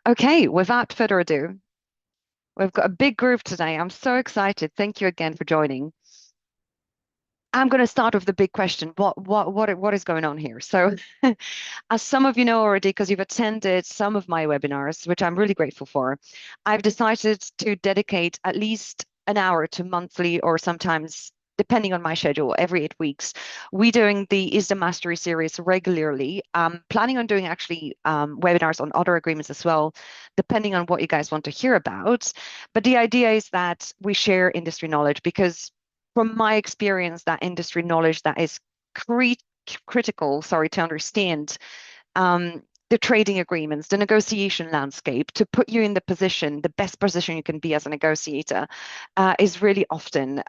Okay, without further ado, we've got a big group today. I'm so excited. Thank you again for joining. I'm going to start with the big question. What is going on here? So, as some of you know already, because you've attended some of my webinars, which I'm really grateful for, I've decided to dedicate at least an hour to monthly or sometimes, depending on my schedule, every 8 weeks. We doing the ISDA Mastery Series regularly. I'm planning on doing actually webinars on other agreements as well, depending on what you guys want to hear about. But the idea is that we share industry knowledge because from my experience, that industry knowledge that is cre critical, sorry, to understand the trading agreements, the negotiation landscape, to put you in the position, the best position you can be as a negotiator, is really often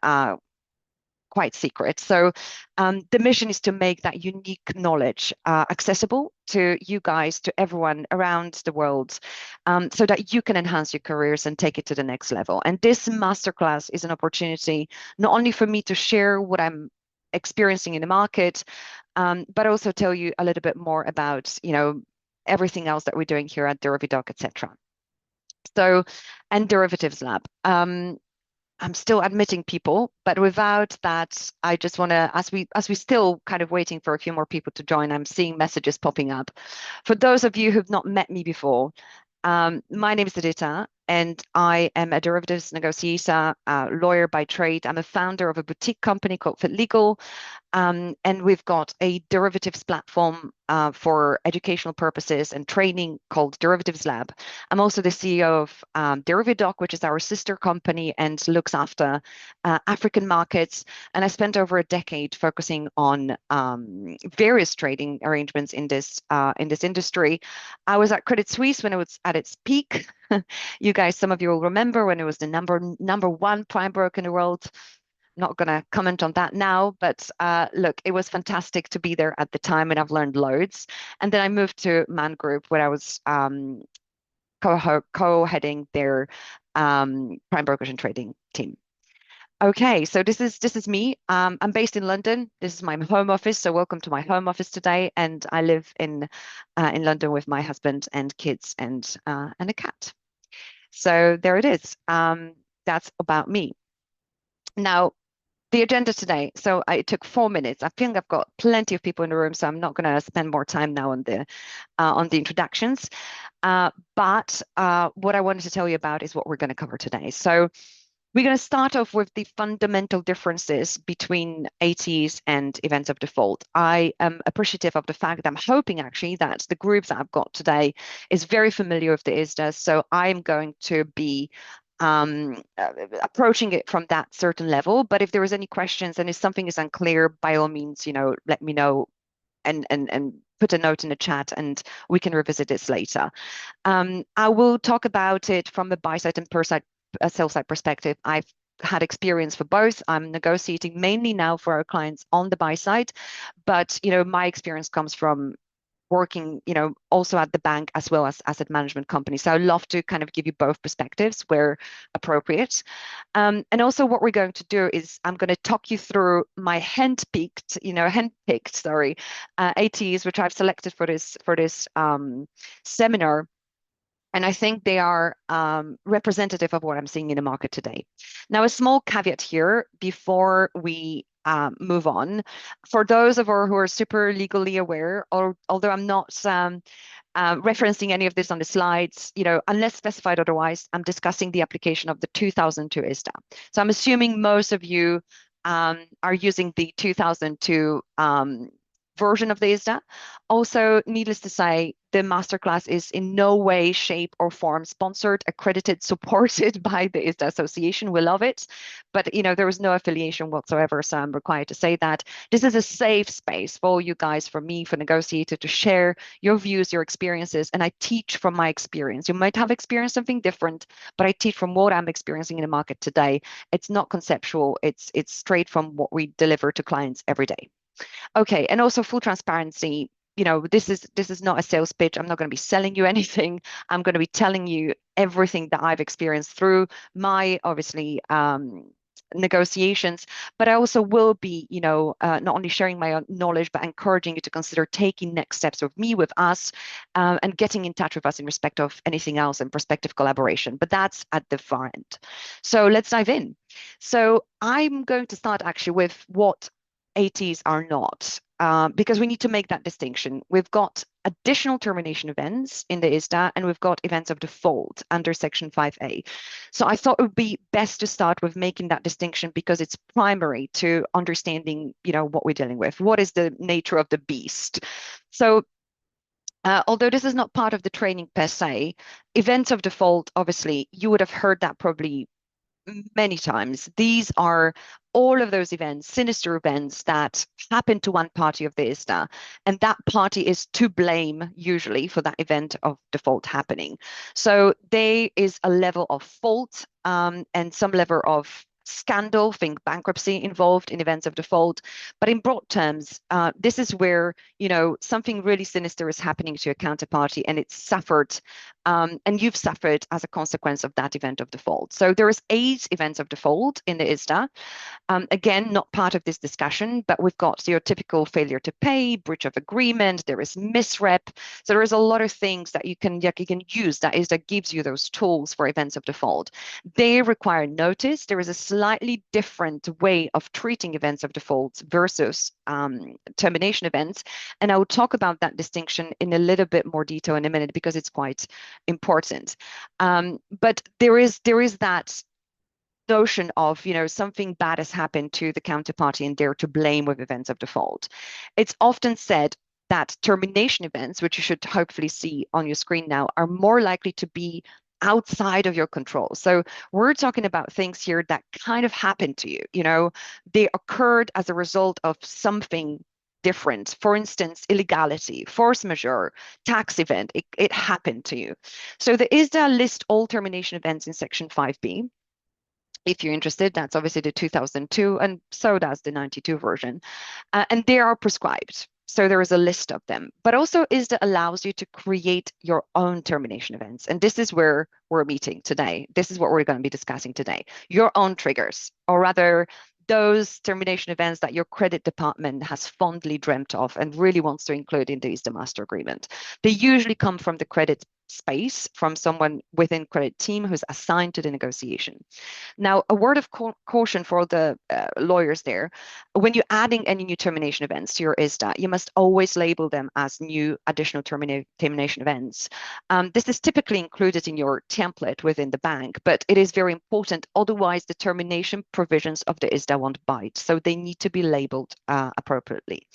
quite secret. So the mission is to make that unique knowledge accessible to you guys, to everyone around the world, so that you can enhance your careers and take it to the next level. And this masterclass is an opportunity not only for me to share what I'm experiencing in the market, but also tell you a little bit more about, everything else that we're doing here at Derividoc, etc. So, and Derivatives Lab. I'm still admitting people, but without that, I just want to, as we still kind of waiting for a few more people to join, I'm seeing messages popping up. For those of you who've not met me before, my name is Edyta, and I am a derivatives negotiator, lawyer by trade. I'm a founder of a boutique company called Fit Legal, and we've got a derivatives platform for educational purposes and training called Derivatives Lab. I'm also the CEO of Derividoc, which is our sister company and looks after African markets. And I spent over a decade focusing on various trading arrangements in this industry. I was at Credit Suisse when it was at its peak. You guys, some of you will remember when it was the number one prime broker in the world. Not going to comment on that now, but look, it was fantastic to be there at the time, and I've learned loads. And then I moved to Man Group, where I was co-heading their prime brokerage and trading team. Okay, so this is me. I'm based in London. This is my home office, so welcome to my home office today. And I live in London with my husband and kids and a cat. So there it is. That's about me. Now, the agenda today. So it took 4 minutes. I think I've got plenty of people in the room, so I'm not going to spend more time now on the introductions. But what I wanted to tell you about is what we're going to cover today. So we're going to start off with the fundamental differences between ATs and events of default. I am appreciative of the fact that I'm hoping actually that the groups that I've got today is very familiar with the ISDA. So I'm going to be approaching it from that certain level. But if there is any questions and if something is unclear, by all means, let me know and put a note in the chat and we can revisit this later. I will talk about it from a buy side and a sell side perspective. I've had experience for both. I'm negotiating mainly now for our clients on the buy side, but my experience comes from working, also at the bank as well as asset management companies. So I'd love to kind of give you both perspectives where appropriate. And also what we're going to do is I'm going to talk you through my handpicked, sorry, ATs, which I've selected for this seminar. And I think they are representative of what I'm seeing in the market today. Now, a small caveat here before we move on. For those of you who are super legally aware, or although I'm not referencing any of this on the slides, unless specified otherwise, I'm discussing the application of the 2002 ISDA. So I'm assuming most of you are using the 2002 version of the ISDA. Also, needless to say, the masterclass is in no way, shape, or form sponsored, accredited, supported by the ISDA Association. We love it, but there is no affiliation whatsoever, so I'm required to say that. This is a safe space for you guys, for me, for negotiator to share your views, your experiences, and I teach from my experience. You might have experienced something different, but I teach from what I'm experiencing in the market today. It's not conceptual. It's straight from what we deliver to clients every day. Okay, and also full transparency. This is not a sales pitch. I'm not going to be selling you anything. I'm going to be telling you everything that I've experienced through my obviously negotiations, but I also will be, not only sharing my own knowledge, but encouraging you to consider taking next steps with me, with us, and getting in touch with us in respect of anything else and prospective collaboration. But that's at the far end. So let's dive in. So I'm going to start actually with what ATs are not, because we need to make that distinction. We've got additional termination events in the ISDA, and we've got events of default under Section 5A. So I thought it would be best to start with making that distinction because it's primary to understanding, what we're dealing with. What is the nature of the beast? So although this is not part of the training per se, events of default, obviously, you would have heard that probably many times. These are all of those events, sinister events that happen to one party of the ISDA, and that party is to blame usually for that event of default happening. So there is a level of fault and some level of scandal, think bankruptcy involved in events of default. But in broad terms, this is where, something really sinister is happening to your counterparty and it's suffered and you've suffered as a consequence of that event of default. So there is 8 events of default in the ISDA. Again, not part of this discussion, but we've got your typical failure to pay, breach of agreement, there is misrep. So there is a lot of things that you can use that gives you those tools for events of default. They require notice. There is a slightly different way of treating events of default versus termination events. And I will talk about that distinction in a little bit more detail in a minute because it's quite important. But there is that notion of, something bad has happened to the counterparty and they're to blame with events of default. It's often said that termination events, which you should hopefully see on your screen now, are more likely to be outside of your control. So we're talking about things here that kind of happened to you, they occurred as a result of something different. For instance, illegality, force majeure, tax event, it happened to you. So the ISDA lists all termination events in Section 5B. If you're interested, that's obviously the 2002, and so does the 92 version. And they are prescribed. So there is a list of them. But also ISDA allows you to create your own termination events. And this is where we're meeting today. This is what we're going to be discussing today. Your own triggers, or rather, those termination events that your credit department has fondly dreamt of and really wants to include in the ISDA master agreement. They usually come from the credit space, from someone within credit team who's assigned to the negotiation. Now, a word of caution for the lawyers there. When you're adding any new termination events to your ISDA, you must always label them as new additional termination events. This is typically included in your template within the bank, but it is very important. Otherwise, the termination provisions of the ISDA won't bite. So they need to be labeled appropriately.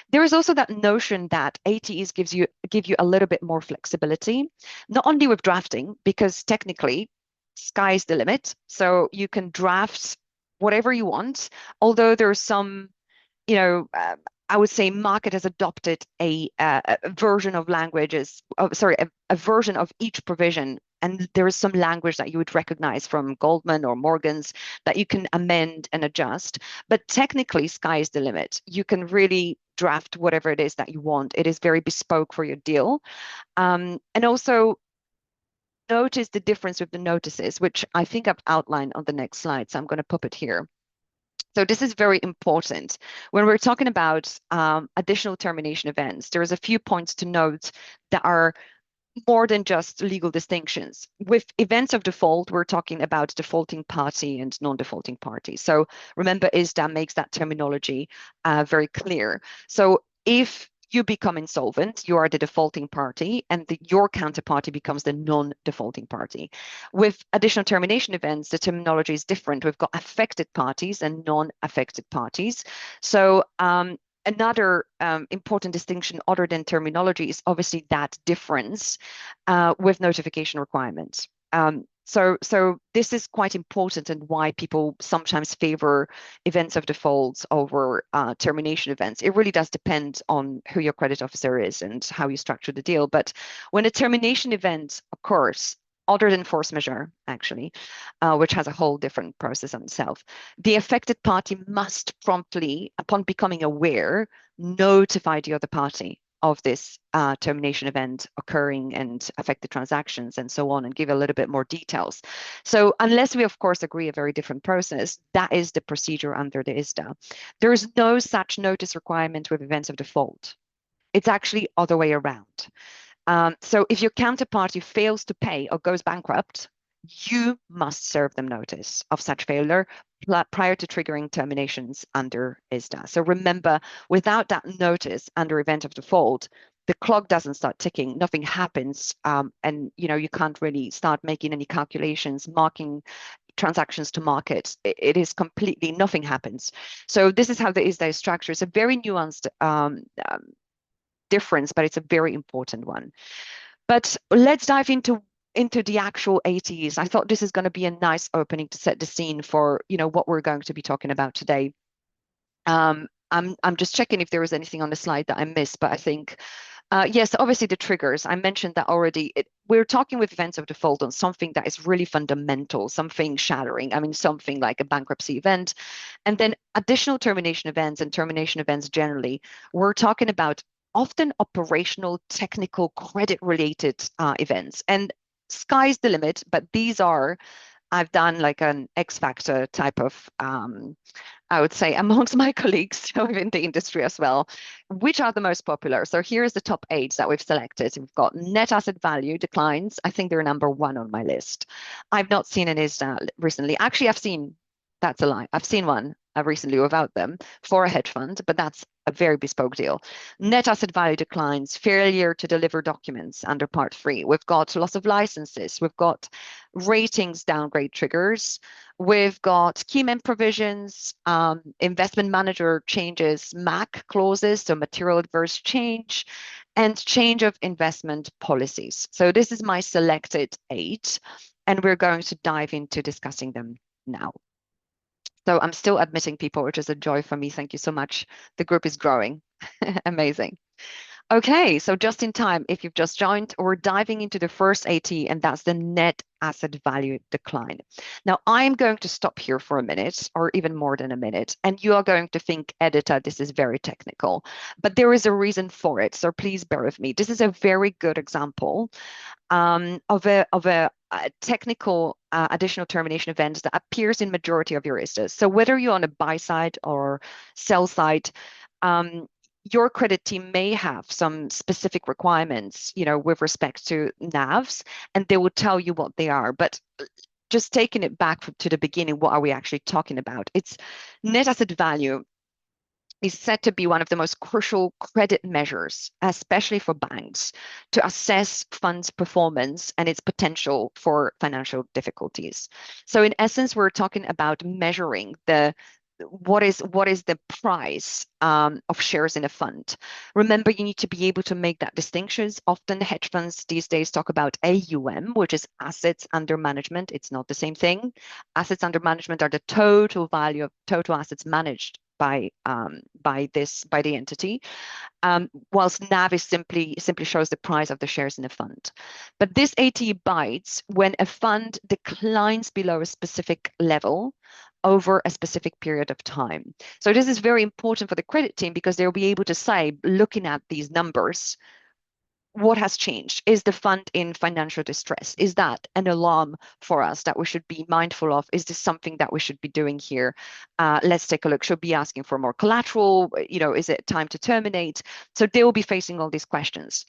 There is also that notion that ATEs give you a little bit more flexibility, not only with drafting, because technically sky's the limit. So you can draft whatever you want, although there's some, I would say market has adopted a version of languages, a version of each provision. And there is some language that you would recognize from Goldman or Morgan's that you can amend and adjust. But technically, sky is the limit. You can really draft whatever it is that you want. It is very bespoke for your deal. And also, notice the difference with the notices, which I think I've outlined on the next slide. So I'm going to pop it here. So this is very important. When we're talking about additional termination events, there's a few points to note that are more than just legal distinctions. With events of default, we're talking about defaulting party and non-defaulting party. So remember, ISDA makes that terminology very clear. So if you become insolvent, you are the defaulting party, and your counterparty becomes the non-defaulting party. With additional termination events, the terminology is different. We've got affected parties and non-affected parties. So another important distinction other than terminology is obviously that difference with notification requirements. So this is quite important and why people sometimes favor events of defaults over termination events. It really does depend on who your credit officer is and how you structure the deal. But when a termination event occurs, other than force majeure, actually, which has a whole different process on itself, the affected party must promptly, upon becoming aware, notify the other party of this termination event occurring and affect the transactions and so on, and give a little bit more details. So unless we, of course, agree a very different process, that is the procedure under the ISDA. There is no such notice requirement with events of default. It's actually other way around. So if your counterparty fails to pay or goes bankrupt, you must serve them notice of such failure prior to triggering terminations under ISDA. So remember, without that notice under event of default, the clock doesn't start ticking, nothing happens, and you can't really start making any calculations, marking transactions to market. It is completely, nothing happens. So this is how the ISDA is structured. It's a very nuanced difference, but it's a very important one. But let's dive into the actual ATs. I thought this is going to be a nice opening to set the scene for what we're going to be talking about today. I'm just checking if there was anything on the slide that I missed, but I think yes, obviously the triggers. I mentioned that already. We're talking with events of default on something that is really fundamental, something shattering. I mean, something like a bankruptcy event, and then additional termination events and termination events generally. We're talking about often operational, technical, credit-related events, and sky's the limit. But these are, I've done like an X factor type of I would say, amongst my colleagues within the industry as well, which are the most popular. So here's the top 8 that we've selected. We've got net asset value declines. I think they're number 1 on my list. I've not seen an ISDA recently. Actually, that's a lie. I've seen one recently without them for a hedge fund, but that's a very bespoke deal. Net asset value declines, failure to deliver documents under Part 3. We've got loss of licenses. We've got ratings downgrade triggers. We've got key man provisions, investment manager changes, MAC clauses, so material adverse change, and change of investment policies. So this is my selected 8, and we're going to dive into discussing them now. So I'm still admitting people, which is a joy for me. Thank you so much. The group is growing. Amazing. Okay, so just in time, if you've just joined, we're diving into the first AT, and that's the net asset value decline. Now, I'm going to stop here for a minute, or even more than a minute, and you are going to think, Edyta, this is very technical, but there is a reason for it, so please bear with me. This is a very good example of a technical additional termination event that appears in majority of your ISDAs. So whether you're on a buy side or sell side, your credit team may have some specific requirements, with respect to NAVs, and they will tell you what they are. But just taking it back to the beginning, what are we actually talking about? It's net asset value is said to be one of the most crucial credit measures, especially for banks, to assess funds' performance and its potential for financial difficulties. So in essence, we're talking about measuring what is the price of shares in a fund. Remember, you need to be able to make that distinction. Often hedge funds these days talk about AUM, which is assets under management. It's not the same thing. Assets under management are the total value of total assets managed by the entity, whilst NAV is simply shows the price of the shares in a fund. But this AT bites when a fund declines below a specific level over a specific period of time. So this is very important for the credit team because they'll be able to say, looking at these numbers, what has changed? Is the fund in financial distress? Is that an alarm for us that we should be mindful of? Is this something that we should be doing here? Let's take a look. Should be asking for more collateral? Is it time to terminate? So they will be facing all these questions.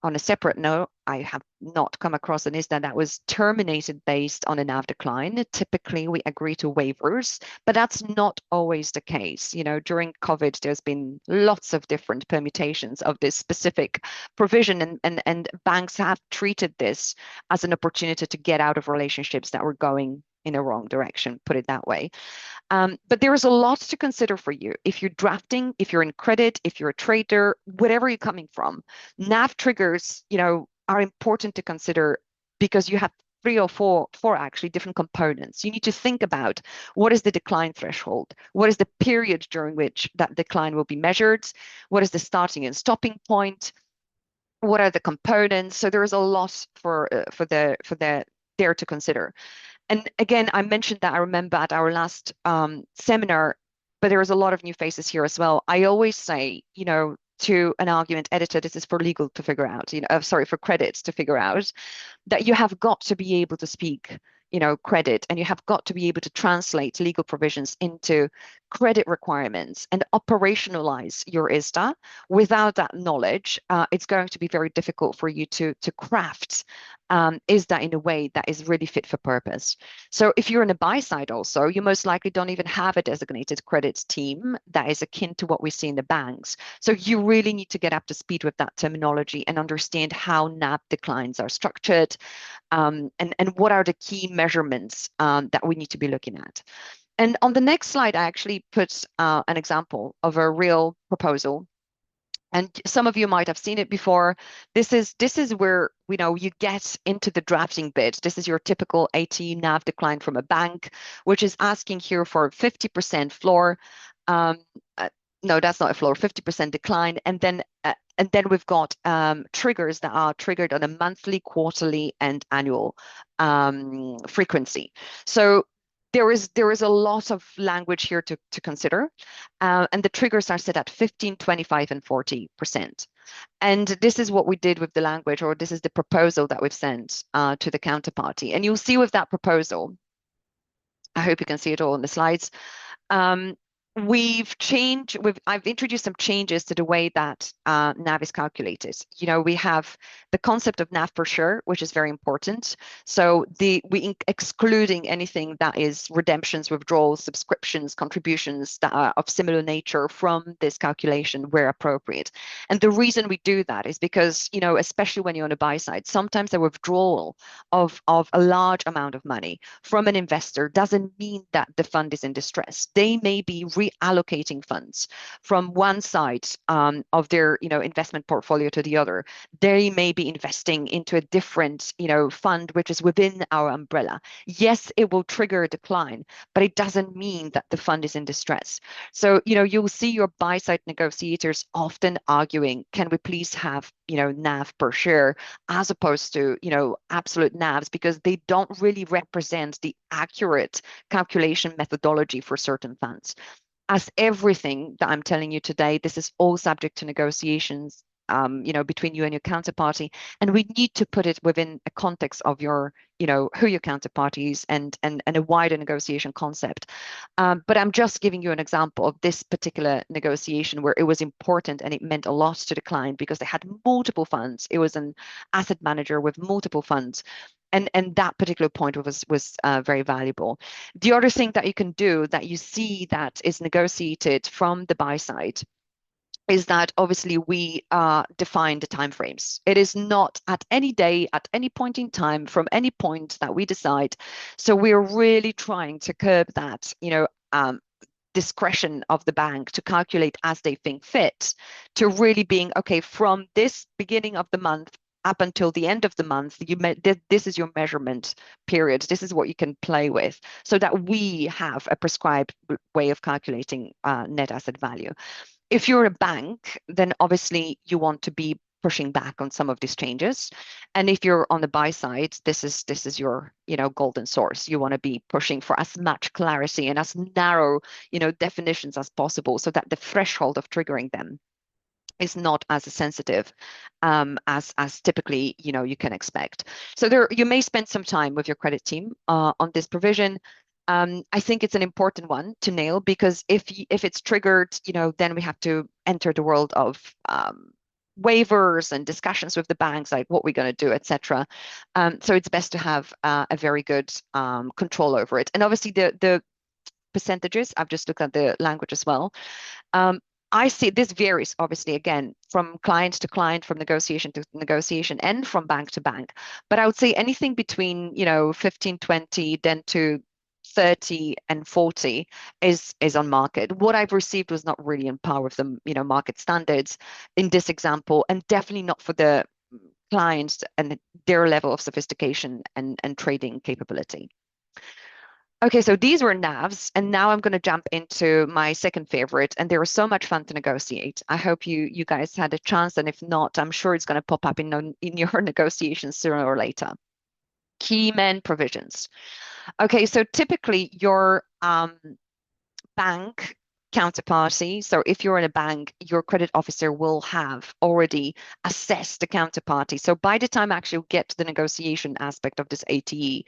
On a separate note, I have not come across an ISDA that was terminated based on a NAV decline. Typically, we agree to waivers, but that's not always the case. During COVID, there's been lots of different permutations of this specific provision, and banks have treated this as an opportunity to get out of relationships that were going in a wrong direction, put it that way. But there is a lot to consider for you. If you're drafting, if you're in credit, if you're a trader, whatever you're coming from, NAV triggers, are important to consider because you have 3 or 4 actually different components. You need to think about what is the decline threshold? What is the period during which that decline will be measured? What is the starting and stopping point? What are the components? So there is a lot for there to consider. And again, I mentioned that I remember at our last seminar, but there was a lot of new faces here as well. I always say, to an argument editor, this is for legal to figure out, sorry, for credits to figure out, that you have got to be able to speak, credit, and you have got to be able to translate legal provisions into credit requirements and operationalize your ISDA. Without that knowledge, it's going to be very difficult for you to craft ISDA in a way that is really fit for purpose. So if you're in a buy side also, you most likely don't even have a designated credits team that is akin to what we see in the banks. So you really need to get up to speed with that terminology and understand how NAV declines are structured, and what are the key measurements that we need to be looking at. And on the next slide, I actually put an example of a real proposal. And some of you might have seen it before. This is where you get into the drafting bit. This is your typical AT NAV decline from a bank, which is asking here for 50% floor. Um, no, that's not a floor, 50% decline. And then we've got triggers that are triggered on a monthly, quarterly, and annual frequency. So there is a lot of language here to consider. And the triggers are set at 15, 25, and 40%. And this is what we did with the language, or this is the proposal that we've sent to the counterparty. And you'll see with that proposal, I hope you can see it all in the slides. I've introduced some changes to the way that NAV is calculated. We have the concept of NAV per share, which is very important. So excluding anything that is redemptions, withdrawals, subscriptions, contributions that are of similar nature from this calculation where appropriate. And the reason we do that is because, especially when you're on the buy side, sometimes a withdrawal of a large amount of money from an investor doesn't mean that the fund is in distress. They may be reallocating funds from one side of their investment portfolio to the other. They may be investing into a different fund which is within our umbrella. Yes, it will trigger a decline, but it doesn't mean that the fund is in distress. So you'll see your buy side negotiators often arguing, can we please have NAV per share as opposed to absolute NAVs, because they don't really represent the accurate calculation methodology for certain funds. As everything that I'm telling you today, this is all subject to negotiations, between you and your counterparty, and we need to put it within a context of your, who your counterparty is and a wider negotiation concept. But I'm just giving you an example of this particular negotiation where it was important and it meant a lot to the client because they had multiple funds. It was an asset manager with multiple funds. And that particular point was very valuable. The other thing that you can do that you see that is negotiated from the buy side is that obviously we define the timeframes. It is not at any day, at any point in time, from any point that we decide. So we're really trying to curb that, discretion of the bank to calculate as they think fit, to really being, okay, from this beginning of the month up until the end of the month, this is your measurement period. This is what you can play with, so that we have a prescribed way of calculating net asset value. If you're a bank, then obviously you want to be pushing back on some of these changes. And if you're on the buy side, this is your, golden source. You want to be pushing for as much clarity and as narrow, definitions as possible, so that the threshold of triggering them is not as sensitive as typically you can expect. So you may spend some time with your credit team on this provision. I think it's an important one to nail, because if it's triggered, then we have to enter the world of waivers and discussions with the banks, like what we're going to do, etc. So it's best to have a very good control over it. And obviously the percentages, I've just looked at the language as well. I see this varies obviously again from client to client, from negotiation to negotiation, and from bank to bank. But I would say anything between 15, 20, then to 30 and 40 is on market. What I've received was not really in par with the market standards in this example, and definitely not for the clients and their level of sophistication and trading capability. Okay, so these were NAVs, and now I'm going to jump into my second favorite, and they were so much fun to negotiate. I hope you guys had a chance, and if not, I'm sure it's going to pop up in your negotiations sooner or later. Key man provisions. Okay, so typically your bank counterparty. So if you're in a bank, your credit officer will have already assessed the counterparty. So by the time actually you get to the negotiation aspect of this ATE,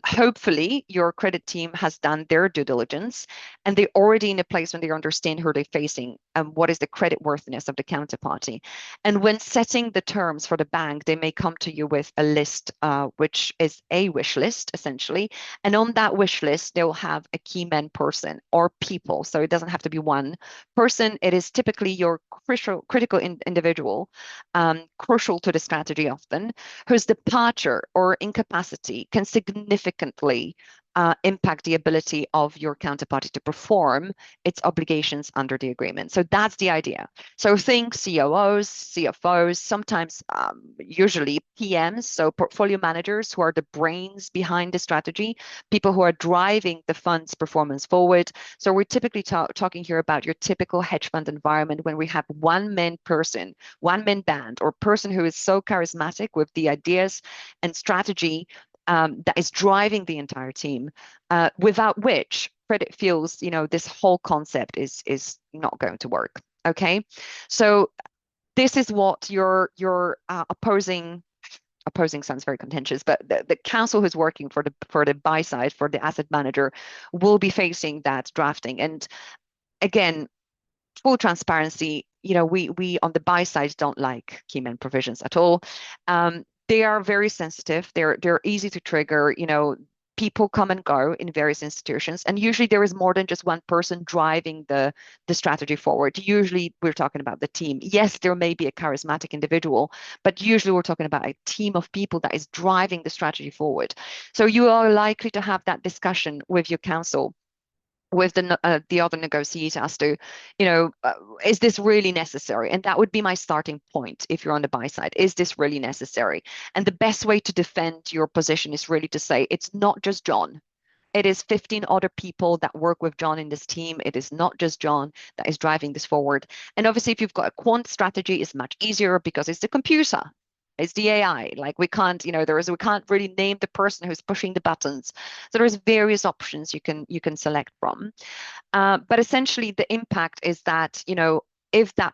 hopefully your credit team has done their due diligence and they're already in a place when they understand who they're facing and what is the credit worthiness of the counterparty. And when setting the terms for the bank, they may come to you with a list, which is a wish list essentially. And on that wish list, they'll have a key man person or people. So it doesn't have to be one person. It is typically your critical individual, crucial to the strategy often, whose departure or incapacity can significantly impact the ability of your counterparty to perform its obligations under the agreement. So that's the idea. So think COOs, CFOs, sometimes usually PMs, so portfolio managers who are the brains behind the strategy, people who are driving the fund's performance forward. So we're typically talking here about your typical hedge fund environment when we have one man person, one man band, or person who is so charismatic with the ideas and strategy that is driving the entire team, without which credit feels, this whole concept is not going to work. Okay, so this is what your opposing sounds very contentious, but the counsel who's working for the buy side, for the asset manager, will be facing that drafting. And again, full transparency, we on the buy side don't like key man provisions at all. They are very sensitive. They're easy to trigger. People come and go in various institutions, and usually there is more than just one person driving the strategy forward. Usually we're talking about the team. Yes, there may be a charismatic individual, but usually we're talking about a team of people that is driving the strategy forward. So you are likely to have that discussion with your counsel, with the other negotiator, as to, is this really necessary? And that would be my starting point if you're on the buy side. Is this really necessary? And the best way to defend your position is really to say it's not just John. It is 15 other people that work with John in this team. It is not just John that is driving this forward. And obviously, if you've got a quant strategy, it's much easier because it's the computer. It's the AI. Like we can't, we can't really name the person who's pushing the buttons. So there's various options you can select from. But essentially, the impact is that, if that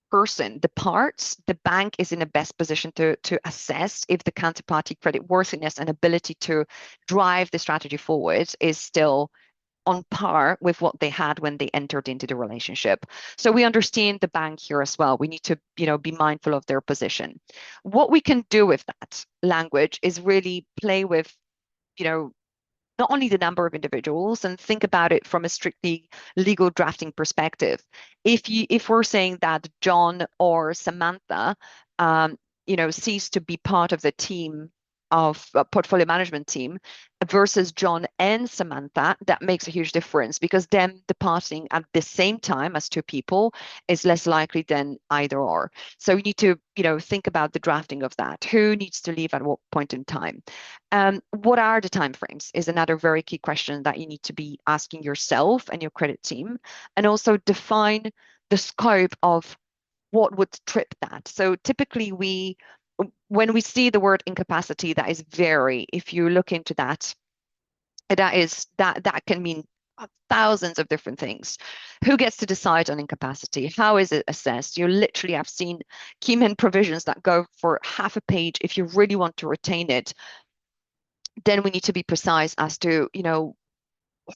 person departs, the bank is in the best position to assess if the counterparty credit worthiness and ability to drive the strategy forward is still on par with what they had when they entered into the relationship. So we understand the bank here as well. We need to, be mindful of their position. What we can do with that language is really play with, not only the number of individuals, and think about it from a strictly legal drafting perspective. If we're saying that John or Samantha, cease to be part of the team of portfolio management team versus John and Samantha, that makes a huge difference, because them departing at the same time as two people is less likely than either or. So you need to, think about the drafting of that. Who needs to leave at what point in time? What are the timeframes is another very key question that you need to be asking yourself and your credit team, and also define the scope of what would trip that. So typically when we see the word incapacity, that is very, if you look into that, that can mean thousands of different things. Who gets to decide on incapacity? How is it assessed? You literally have seen keyman provisions that go for half a page. If you really want to retain it, then we need to be precise as to,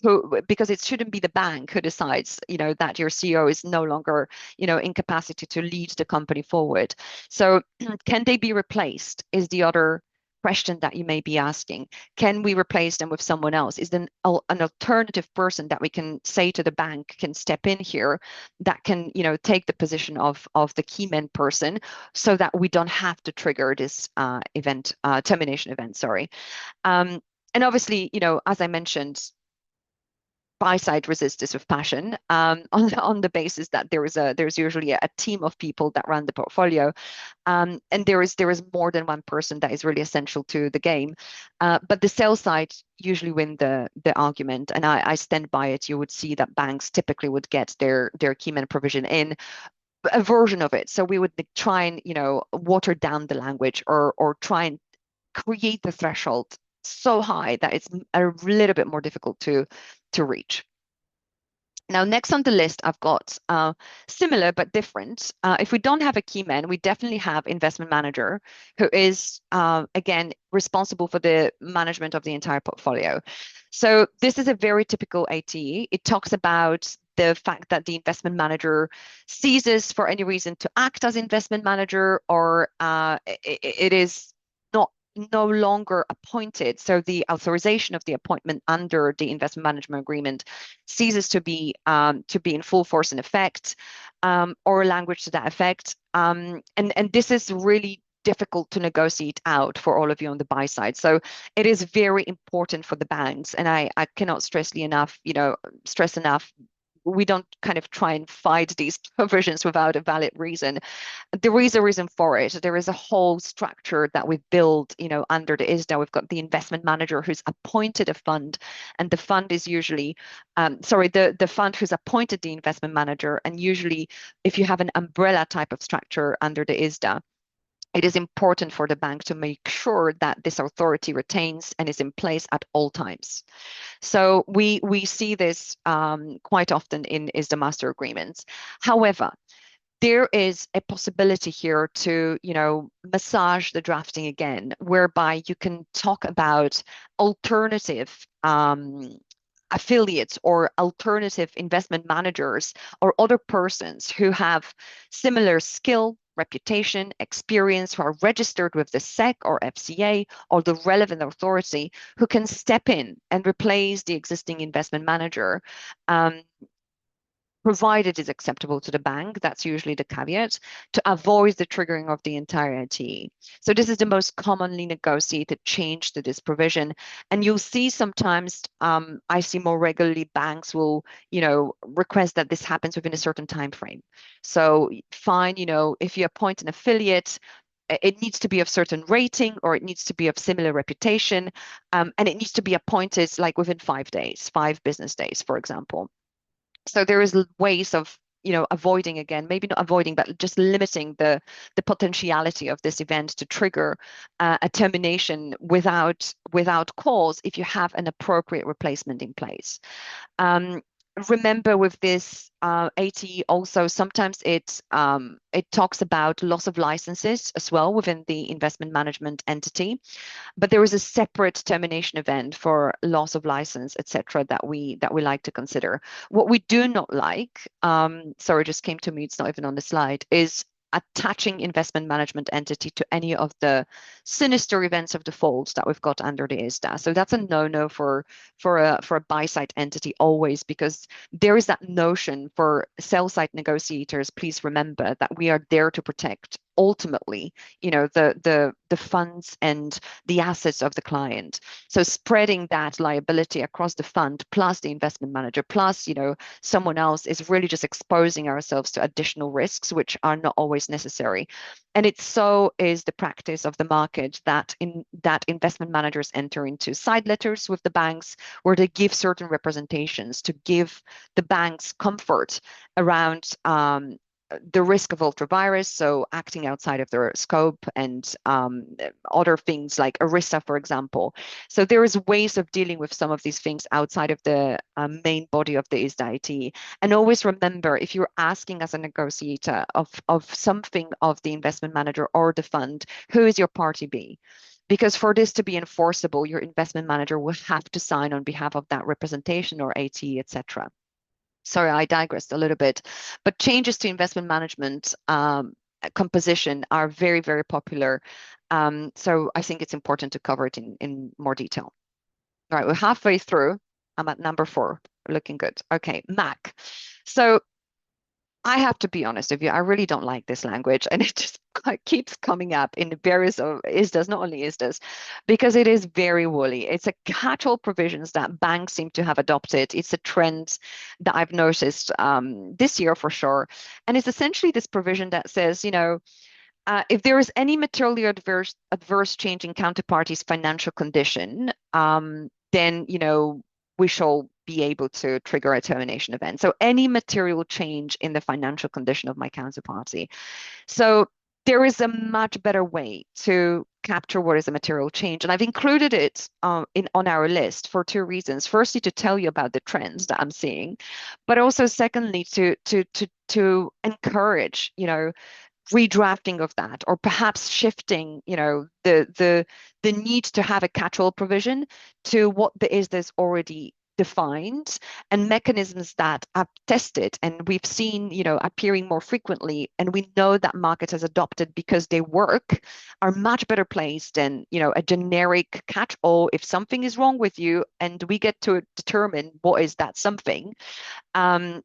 who, because it shouldn't be the bank who decides, that your CEO is no longer, in capacity to lead the company forward. So can they be replaced is the other question that you may be asking. Can we replace them with someone else? Is there an alternative person that we can say to the bank can step in here that can, take the position of the keyman person, so that we don't have to trigger this termination event, sorry. And obviously, as I mentioned, buy side resists this with passion, on the basis that there's usually a team of people that run the portfolio, and there is more than one person that is really essential to the game. But the sell side usually win the argument, and I stand by it. You would see that banks typically would get their keyman provision in a version of it. So we would try and water down the language, or try and create the threshold so high that it's a little bit more difficult to reach. Now, next on the list, I've got similar but different. If we don't have a key man, we definitely have investment manager who is, again, responsible for the management of the entire portfolio. So this is a very typical ATE. It talks about the fact that the investment manager ceases for any reason to act as investment manager, or it is not no longer appointed. So the authorization of the appointment under the investment management agreement ceases to be in full force and effect, or language to that effect. And this is really difficult to negotiate out for all of you on the buy side. So it is very important for the banks, and I cannot stress enough. We don't kind of try and fight these provisions without a valid reason. There is a reason for it. There is a whole structure that we've built, under the ISDA. We've got the investment manager who's appointed a fund, and the fund is usually, the fund who's appointed the investment manager. And usually, if you have an umbrella type of structure under the ISDA, it is important for the bank to make sure that this authority retains and is in place at all times. So we see this quite often in ISDA master agreements. However, there is a possibility here to, massage the drafting again, whereby you can talk about alternative affiliates or alternative investment managers or other persons who have similar skill, reputation, experience, who are registered with the SEC or FCA or the relevant authority, who can step in and replace the existing investment manager. Provided is acceptable to the bank. That's usually the caveat, to avoid the triggering of the entire NTE. So this is the most commonly negotiated change to this provision. And you'll see sometimes, I see more regularly, banks will, request that this happens within a certain time frame. So fine, if you appoint an affiliate, it needs to be of certain rating, or it needs to be of similar reputation, and it needs to be appointed like within 5 days, 5 business days, for example. So there is ways of, avoiding, again, maybe not avoiding, but just limiting the potentiality of this event to trigger a termination without cause if you have an appropriate replacement in place. Remember with this ATE also, sometimes it talks about loss of licenses as well within the investment management entity. But there is a separate termination event for loss of license, etc., that we like to consider. What we do not like, sorry, it just came to me, it's not even on the slide, is attaching investment management entity to any of the sinister events of default that we've got under the ISDA. So that's a no-no for a buy-side entity always, because there is that notion for sell-side negotiators. Please remember that we are there to protect ultimately, the funds and the assets of the client. So spreading that liability across the fund plus the investment manager plus, someone else is really just exposing ourselves to additional risks, which are not always necessary. And it so is the practice of the market that investment managers enter into side letters with the banks, where they give certain representations to give the banks comfort around the risk of ultravirus, so acting outside of their scope, and other things like ERISA, for example. So there is ways of dealing with some of these things outside of the main body of the ISDA. And always remember, if you're asking as a negotiator of something of the investment manager or the fund, who is your party B? Because for this to be enforceable, your investment manager will have to sign on behalf of that representation or AT, etc. Sorry, I digressed a little bit, but changes to investment management composition are very, very popular. So I think it's important to cover it in more detail. All right, we're halfway through. I'm at number 4, looking good. Okay, MAC. So I have to be honest with you, I really don't like this language, and it just keeps coming up in various of ISDAs, not only ISDAs, because it is very woolly. It's a catch-all provisions that banks seem to have adopted. It's a trend that I've noticed this year for sure. And it's essentially this provision that says, if there is any materially adverse change in counterparty's financial condition, then, we shall be able to trigger a termination event. So any material change in the financial condition of my counterparty. So there is a much better way to capture what is a material change. And I've included it in on our list for two reasons. Firstly, to tell you about the trends that I'm seeing, but also secondly, to encourage, redrafting of that, or perhaps shifting, the need to have a catch-all provision to what there is that's already defined, and mechanisms that are tested and we've seen, appearing more frequently, and we know that market has adopted because they work, are much better placed than, a generic catch-all. If something is wrong with you and we get to determine what is that something, um,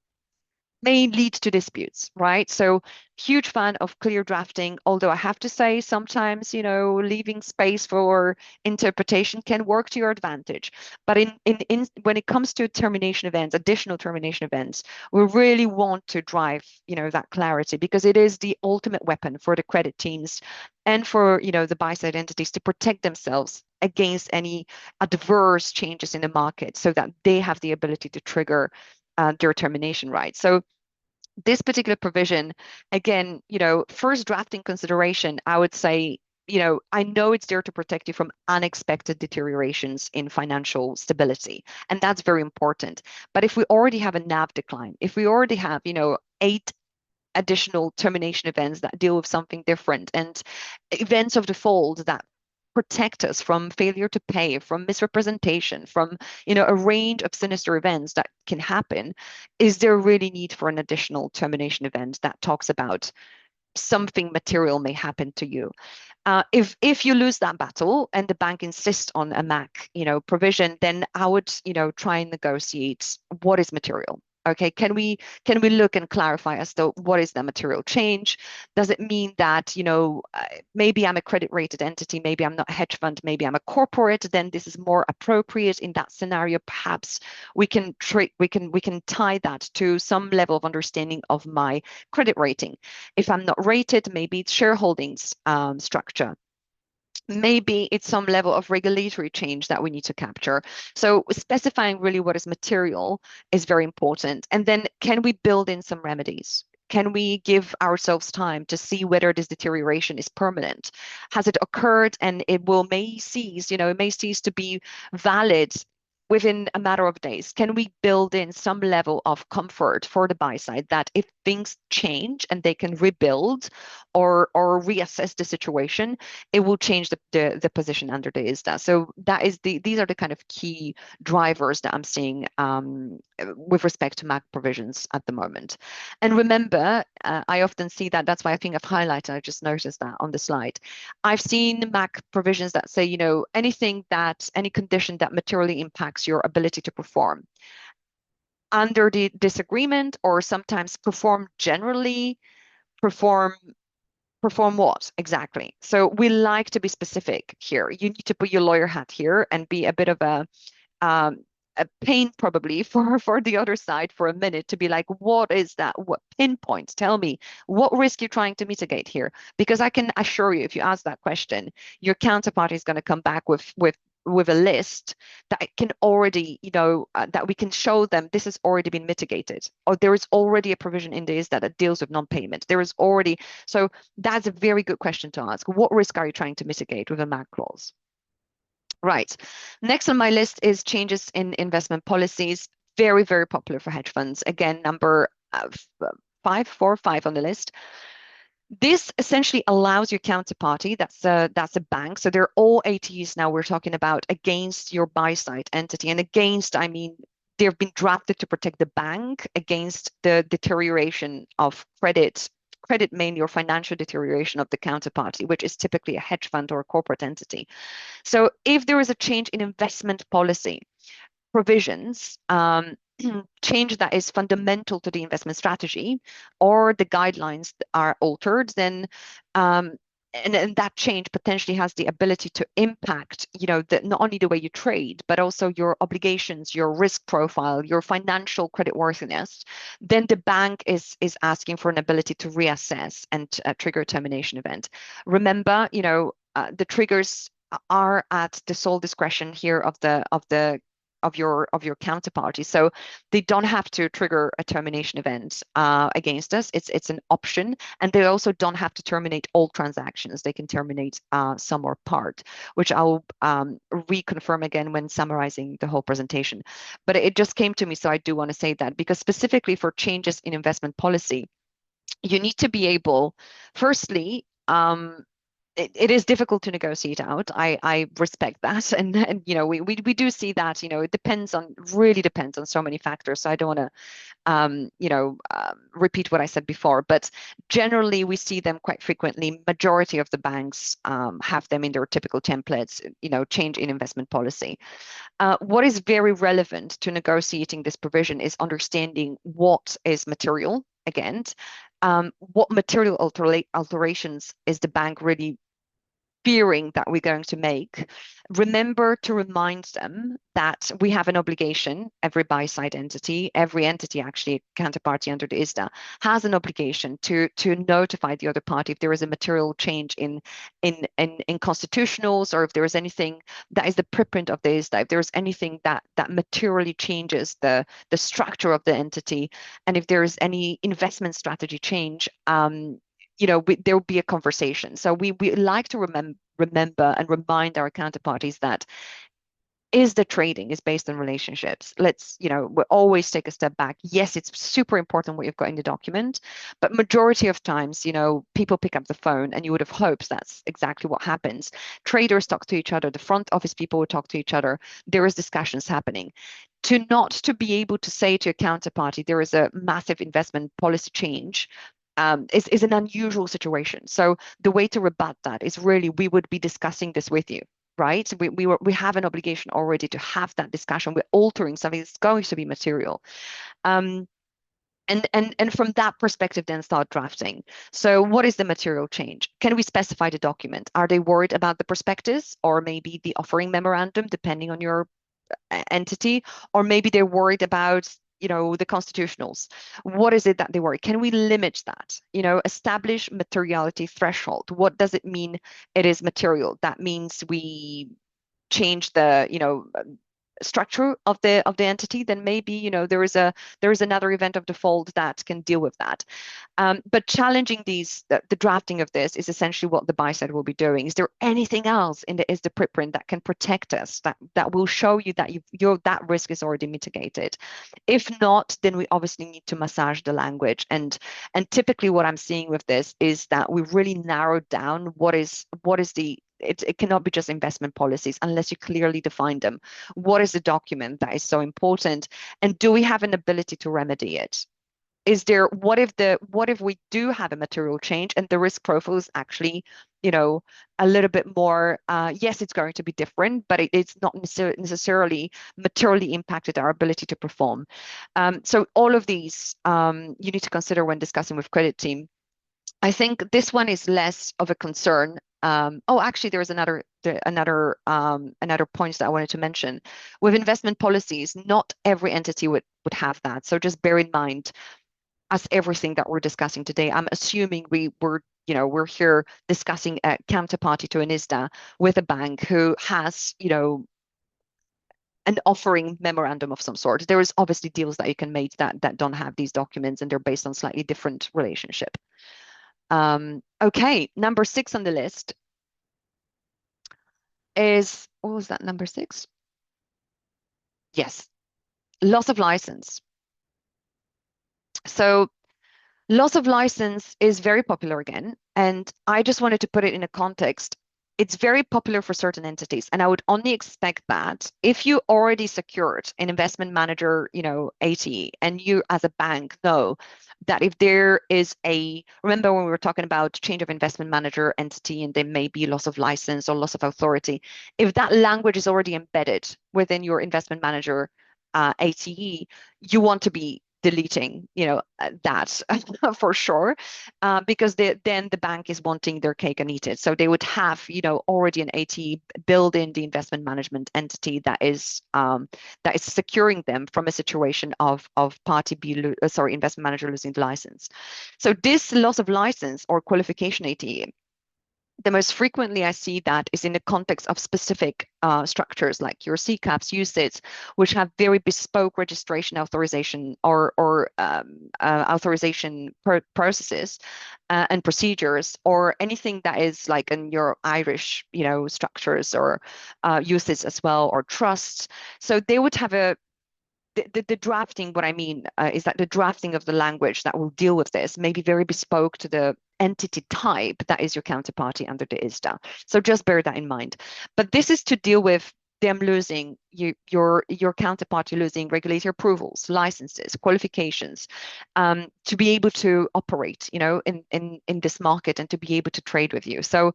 may lead to disputes, right? So huge fan of clear drafting, although I have to say sometimes, leaving space for interpretation can work to your advantage. But in when it comes to termination events, additional termination events, we really want to drive, that clarity, because it is the ultimate weapon for the credit teams and for, the buy side entities to protect themselves against any adverse changes in the market so that they have the ability to trigger their termination rights. So this particular provision, again, first drafting consideration, I would say, I know it's there to protect you from unexpected deteriorations in financial stability, and that's very important. But if we already have a NAV decline, if we already have, eight additional termination events that deal with something different, and events of default that protect us from failure to pay, from misrepresentation, from, a range of sinister events that can happen, is there really need for an additional termination event that talks about something material may happen to you? If you lose that battle and the bank insists on a MAC, provision, then I would, try and negotiate what is material. Okay, can we look and clarify as to what is the material change? Does it mean that, maybe I'm a credit rated entity, maybe I'm not a hedge fund, maybe I'm a corporate, then this is more appropriate in that scenario. Perhaps we can tie that to some level of understanding of my credit rating. If I'm not rated, maybe it's shareholdings structure. Maybe it's some level of regulatory change that we need to capture. So specifying really what is material is very important. And then can we build in some remedies? Can we give ourselves time to see whether this deterioration is permanent? Has it occurred and it may cease to be valid within a matter of days? Can we build in some level of comfort for the buy side that if things change and they can rebuild or reassess the situation, it will change the position under the ISDA. So these are the kind of key drivers that I'm seeing with respect to MAC provisions at the moment. And remember, I often see that's why I think I've highlighted, I just noticed that on the slide. I've seen MAC provisions that say, any condition that materially impacts your ability to perform under the disagreement, or sometimes perform generally, perform what exactly? So we like to be specific here. You need to put your lawyer hat here and be a bit of um, a pain probably for the other side for a minute to be like, what is that? What pinpoint? Tell me what risk you're trying to mitigate here. Because I can assure you, if you ask that question, your counterparty is going to come back with a list that can already, that we can show them this has already been mitigated, or there is already a provision in this that deals with non-payment. There is already, so that's a very good question to ask. What risk are you trying to mitigate with a MAC clause? Right. Next on my list is changes in investment policies. Very, very popular for hedge funds. Again, number 5 on the list. This essentially allows your counterparty, that's a bank. So they're all ATs now we're talking about, against your buy side entity. And against, I mean, they've been drafted to protect the bank against the deterioration of credit mainly, or financial deterioration of the counterparty, which is typically a hedge fund or a corporate entity. So if there is a change in investment policy provisions, change that is fundamental to the investment strategy, or the guidelines are altered, then and that change potentially has the ability to impact, not only the way you trade, but also your obligations, your risk profile, your financial creditworthiness, then the bank is asking for an ability to reassess and trigger a termination event. Remember, the triggers are at the sole discretion here of the your counterparty. So they don't have to trigger a termination event against us. It's an option, and they also don't have to terminate all transactions. They can terminate some or part, which I'll reconfirm again when summarizing the whole presentation. But it just came to me, so I do want to say that, because specifically for changes in investment policy, you need to be able, firstly, it is difficult to negotiate out. I respect that, and we do see that it really depends on so many factors. So I don't want to repeat what I said before, but generally we see them quite frequently. Majority of the banks have them in their typical templates. Change in investment policy. What is very relevant to negotiating this provision is understanding what is material. Again, what material alterations is the bank really fearing that we're going to make? Remember to remind them that we have an obligation. Every buy-side entity, every entity actually, counterparty under the ISDA, has an obligation to notify the other party if there is a material change in constitutionals, or if there is anything that is the preprint of the ISDA, if there is anything that materially changes the structure of the entity, and if there is any investment strategy change. There will be a conversation. So we like to remember and remind our counterparties that the trading is based on relationships. We always take a step back. Yes, it's super important what you've got in the document, but majority of times, people pick up the phone, and you would have hoped that's exactly what happens. Traders talk to each other. The front office people will talk to each other. There is discussions happening. To be able to say to a counterparty there is a massive investment policy change is an unusual situation. So the way to rebut that is really, we would be discussing this with you, right? We have an obligation already to have that discussion. We're altering something that's going to be material. And from that perspective, then start drafting. So what is the material change? Can we specify the document? Are they worried about the prospectus, or maybe the offering memorandum, depending on your entity, or maybe they're worried about the constitutionals? What is it that they worry? Can we limit that? Establish materiality threshold. What does it mean it is material? That means we change the structure of the entity. Then maybe there is another event of default that can deal with that. But challenging the drafting of this is essentially what the buy side will be doing. Is there anything else in the ISDA preprint that can protect us, that will show you that that risk is already mitigated? If not, then we obviously need to massage the language. And typically what I'm seeing with this is that we really narrowed down what is the it cannot be just investment policies unless you clearly define them. What is the document that is so important? And do we have an ability to remedy it? What if we do have a material change and the risk profile is actually, a little bit more, yes, it's going to be different, but it's not necessarily materially impacted our ability to perform. So all of these you need to consider when discussing with credit team. I think this one is less of a concern. Actually, there is another point that I wanted to mention. With investment policies, not every entity would have that. So just bear in mind, as everything that we're discussing today, I'm assuming we're here discussing a counterparty to an ISDA with a bank who has, an offering memorandum of some sort. There is obviously deals that you can make that don't have these documents, and they're based on slightly different relationship. Okay, number 6 on the list is, what was that, number 6? Yes, loss of license. So loss of license is very popular again, and I just wanted to put it in a context. It's very popular for certain entities, and I would only expect that if you already secured an investment manager, AT, and you as a bank know that if there is remember when we were talking about change of investment manager entity, and there may be loss of license or loss of authority, if that language is already embedded within your investment manager ATE, you want to be deleting, that for sure, because then the bank is wanting their cake and eat it. So they would have, already an AT build in the investment management entity that is securing them from a situation of party B, investment manager losing the license. So this loss of license or qualification AT The most frequently I see that is in the context of specific structures like your CCAPs, UCITS, which have very bespoke registration authorization or authorization processes and procedures, or anything that is like in your Irish, structures or UCITS as well, or trusts. So they would have the drafting, what I mean is that the drafting of the language that will deal with this may be very bespoke to the entity type that is your counterparty under the ISDA. So just bear that in mind. But this is to deal with them losing your counterparty losing regulatory approvals, licenses, qualifications, to be able to operate, in this market and to be able to trade with you. So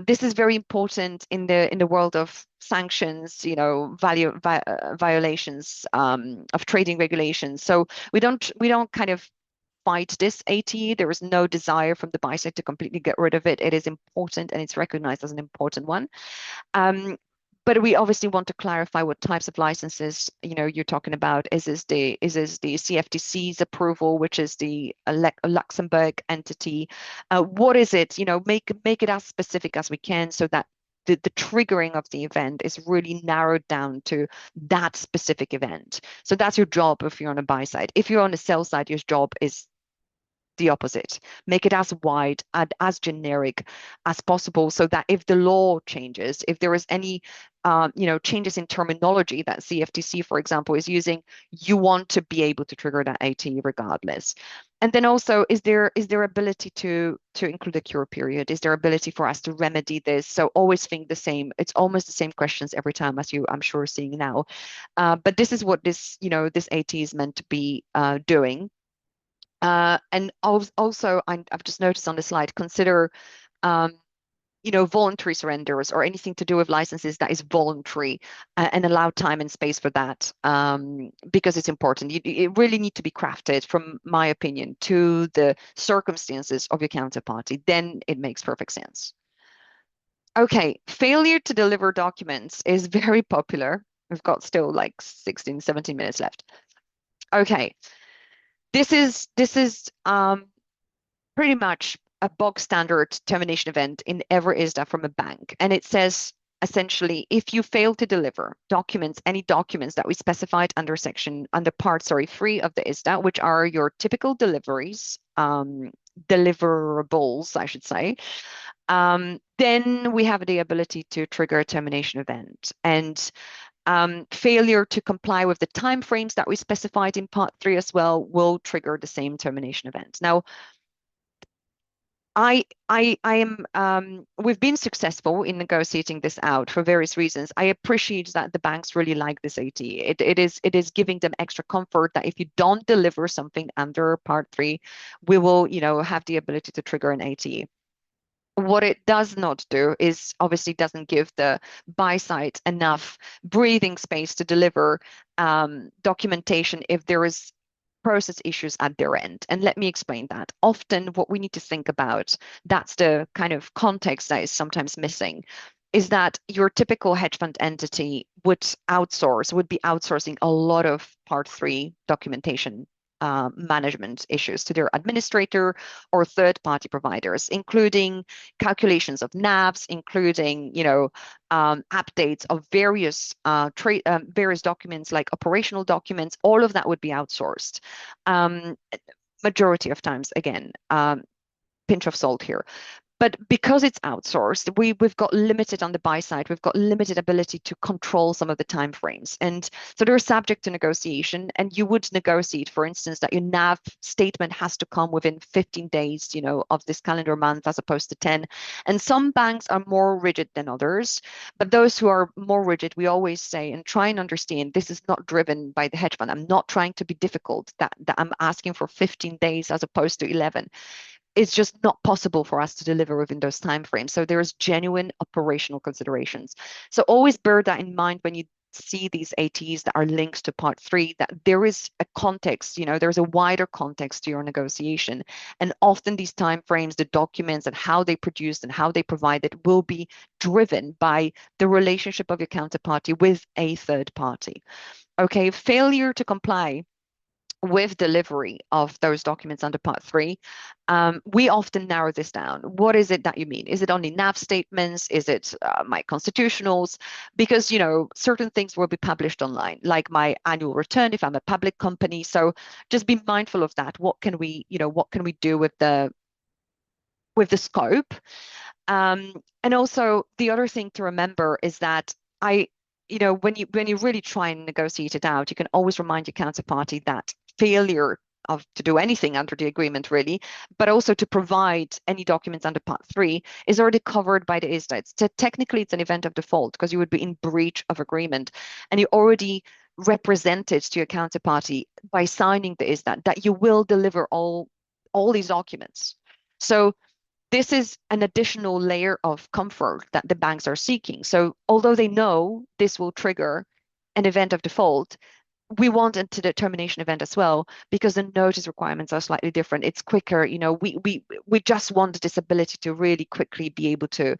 this is very important in the world of sanctions, violations of trading regulations. So we don't kind of fight this AT. There is no desire from the buy side to completely get rid of it. It is important and it's recognized as an important one. But we obviously want to clarify what types of licenses, you're talking about. Is this the CFTC's approval, which is the Luxembourg entity? What is it? Make it as specific as we can so that the triggering of the event is really narrowed down to that specific event. So that's your job if you're on a buy side. If you're on the sell side, your job is the opposite. Make it as wide and as generic as possible so that if the law changes, if there is any changes in terminology that CFTC, for example, is using, you want to be able to trigger that AT regardless. And then also, is there ability to include a cure period? Is there ability for us to remedy this? So always think the same. It's almost the same questions every time as you, I'm sure, seeing now. But this is what this AT is meant to be doing. And also, I've just noticed on the slide, consider, um, voluntary surrenders or anything to do with licenses that is voluntary, and allow time and space for that, because it's important. It really need to be crafted, from my opinion, to the circumstances of your counterparty. Then it makes perfect sense. Okay, failure to deliver documents is very popular. We've got still like 16, 17 minutes left. Okay, this is pretty much a bog standard termination event in every ISDA from a bank. And it says essentially, if you fail to deliver any documents that we specified under part, 3 of the ISDA, which are your typical deliveries, deliverables, I should say, then we have the ability to trigger a termination event. And failure to comply with the timeframes that we specified in part 3 as well will trigger the same termination event. Now, we've been successful in negotiating this out for various reasons. I appreciate that the banks really like this AT. It is giving them extra comfort that if you don't deliver something under part 3, we will, have the ability to trigger an AT. What it does not do is obviously doesn't give the buy side enough breathing space to deliver documentation if there is process issues at their end. And let me explain that. Often what we need to think about, that's the kind of context that is sometimes missing, is that your typical hedge fund entity would be outsourcing a lot of part 3 documentation management issues to their administrator or third-party providers, including calculations of NAVs, including updates of various documents like operational documents. All of that would be outsourced. Um, Majority of times, again, pinch of salt here. But because it's outsourced, we've got limited on the buy side. We've got limited ability to control some of the timeframes. And so they're subject to negotiation. And you would negotiate, for instance, that your NAV statement has to come within 15 days, of this calendar month as opposed to 10. And some banks are more rigid than others. But those who are more rigid, we always say and try and understand this is not driven by the hedge fund. I'm not trying to be difficult, that I'm asking for 15 days as opposed to 11. It's just not possible for us to deliver within those timeframes. So there's genuine operational considerations. So always bear that in mind when you see these ATs that are linked to part 3, that there is a context, there's a wider context to your negotiation. And often these timeframes, the documents and how they produced and how they provided will be driven by the relationship of your counterparty with a third party. Okay, failure to comply with delivery of those documents under Part 3, we often narrow this down. What is it that you mean? Is it only NAV statements? Is it my constitutionals? Because, certain things will be published online, like my annual return if I'm a public company. So just be mindful of that. What can we do with the scope? And also the other thing to remember is that when you really try and negotiate it out, you can always remind your counterparty that failure of to do anything under the agreement really, but also to provide any documents under Part 3 is already covered by the ISDA. Technically it's an event of default because you would be in breach of agreement, and you already represented to your counterparty by signing the ISDA that you will deliver all these documents. So this is an additional layer of comfort that the banks are seeking. So although they know this will trigger an event of default, we want it to the termination event as well because the notice requirements are slightly different. It's quicker. We just want this ability to really quickly be able to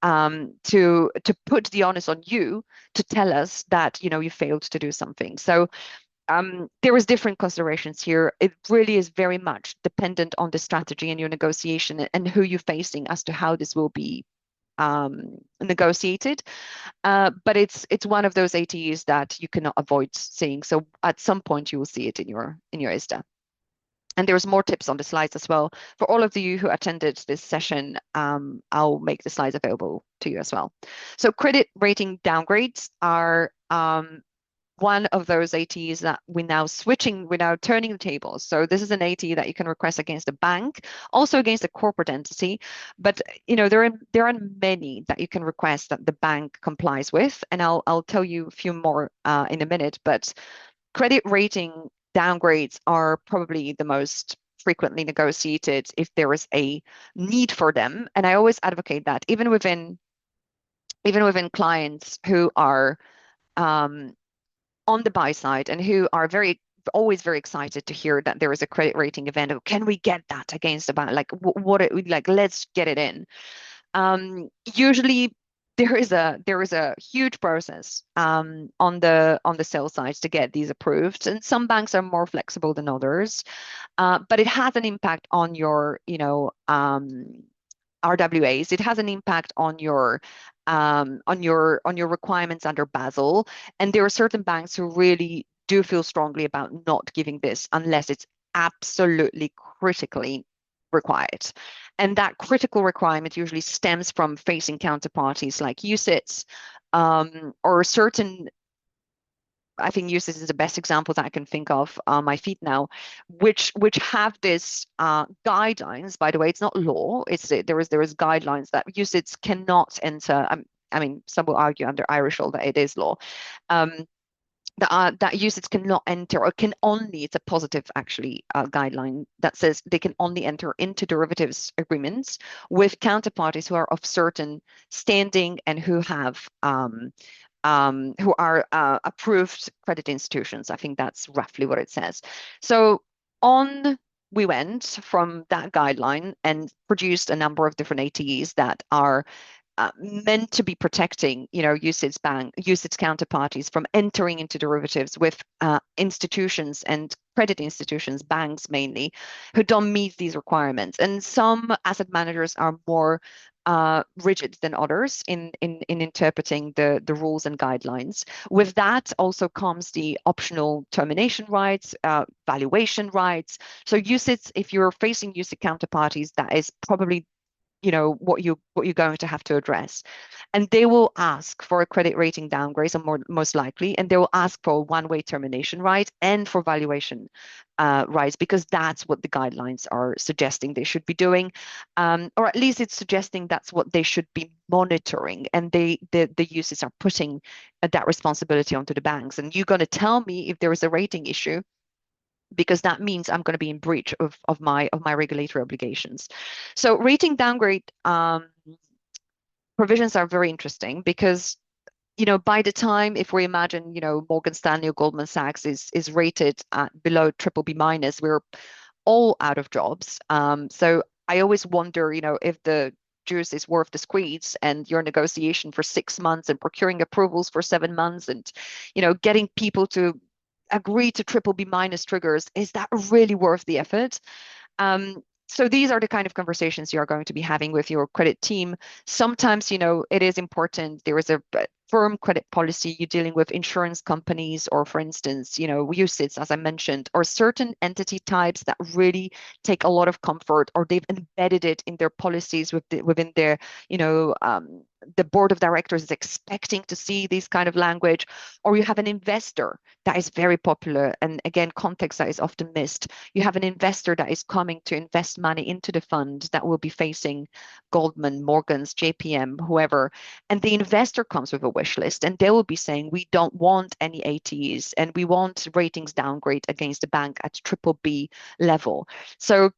put the onus on you to tell us that you failed to do something. So there is different considerations here. It really is very much dependent on the strategy and your negotiation and who you're facing as to how this will be negotiated. But it's one of those ATEs that you cannot avoid seeing. So at some point you will see it in your ISDA. And there's more tips on the slides as well. For all of you who attended this session, I'll make the slides available to you as well. So credit rating downgrades are one of those ATs that we're now turning the tables. So this is an AT that you can request against a bank, also against a corporate entity. But there are many that you can request that the bank complies with, and I'll tell you a few more in a minute. But credit rating downgrades are probably the most frequently negotiated if there is a need for them. And I always advocate that even within clients who are on the buy side and who are always very excited to hear that there is a credit rating event. Of, can we get that against the bank? Let's get it in. Usually there is a huge process on the sell side to get these approved, and some banks are more flexible than others, but it has an impact on your RWAs. It has an impact on your requirements under Basel, and there are certain banks who really do feel strongly about not giving this unless it's absolutely critically required. And that critical requirement usually stems from facing counterparties like UCITS, or certain. I think UCITS is the best example that I can think of on my feet now, which have this guidelines. By the way, it's not law. There is guidelines that UCITS cannot enter. I mean, some will argue under Irish law that it is law. That UCITS cannot enter, or can only, it's a positive actually guideline that says they can only enter into derivatives agreements with counterparties who are of certain standing and who are approved credit institutions. I think that's roughly what it says. So we went from that guideline and produced a number of different ATEs that are meant to be protecting, UCITS counterparties from entering into derivatives with institutions and credit institutions, banks mainly, who don't meet these requirements. And some asset managers are more rigid than others in interpreting the rules and guidelines. With that also comes the optional termination rights, valuation rights. So UCITS, if you're facing UCITS counterparties, that is probably what you're going to have to address, and they will ask for a credit rating downgrade, or most likely, and they will ask for a one-way termination right and for valuation rights, because that's what the guidelines are suggesting they should be doing, or at least it's suggesting that's what they should be monitoring, and the users are putting that responsibility onto the banks. And you're going to tell me if there is a rating issue, because that means I'm going to be in breach of my regulatory obligations. So rating downgrade provisions are very interesting because, by the time, if we imagine, Morgan Stanley or Goldman Sachs is rated at below triple B minus, we're all out of jobs. So I always wonder, if the juice is worth the squeeze, and your negotiation for 6 months and procuring approvals for 7 months, and getting people to agree to triple B minus triggers. Is that really worth the effort? So these are the kind of conversations you are going to be having with your credit team. Sometimes, it is important. There is a firm credit policy. You're dealing with insurance companies, or for instance, UCITS, as I mentioned, or certain entity types that really take a lot of comfort, or they've embedded it in their policies within their, the board of directors is expecting to see this kind of language, or you have an investor that is very popular. And again, context that is often missed. You have an investor that is coming to invest money into the fund that will be facing Goldman, Morgans, JPM, whoever. And the investor comes with a wish list, and they will be saying, we don't want any ATs, and we want ratings downgrade against the bank at triple B level. So